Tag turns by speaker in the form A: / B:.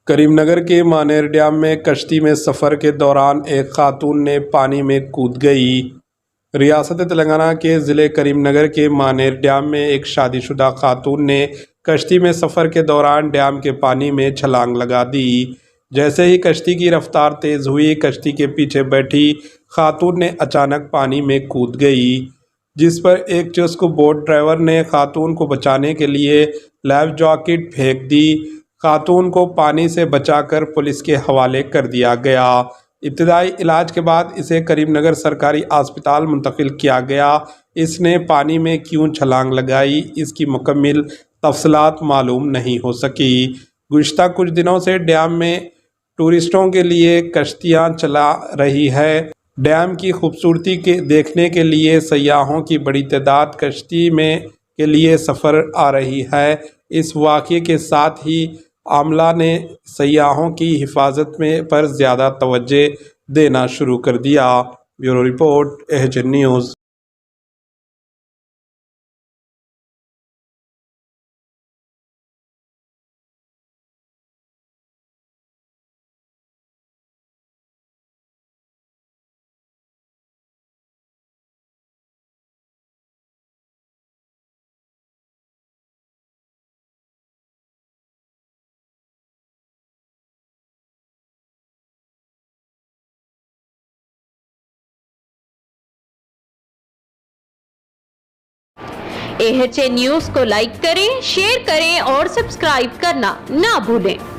A: करीमनगर के मानेर डैम में कश्ती में सफ़र के दौरान एक खातून ने पानी में कूद गई। रियासत तेलंगाना के ज़िले करीमनगर के मानेर डैम में एक शादीशुदा खातून ने कश्ती में सफ़र के दौरान डैम के पानी में छलांग लगा दी। जैसे ही कश्ती की रफ्तार तेज़ हुई, कश्ती के पीछे बैठी खातून ने अचानक पानी में कूद गई, जिस पर एक चुस्त बोट ड्राइवर ने खातून को बचाने के लिए लाइफ जैकेट फेंक दी। खातून को पानी से बचाकर पुलिस के हवाले कर दिया गया। इब्तदाई इलाज के बाद इसे करीमनगर सरकारी अस्पताल मुंतकिल किया गया। इसने पानी में क्यों छलांग लगाई, इसकी मुकम्मल तफसीलात मालूम नहीं हो सकी। गुज़िश्ता कुछ दिनों से डैम में टूरिस्टों के लिए कश्तियां चला रही है। डैम की खूबसूरती के देखने के लिए सयाहों की बड़ी तादाद कश्ती में के लिए सफ़र आ रही है। इस वाक़ये के साथ ही आमला ने सयाहों की हिफाजत में पर ज़्यादा तवज्जो देना शुरू कर दिया। Bureau report, H N news.
B: H N news को लाइक करें, शेयर करें और सब्सक्राइब करना ना भूलें।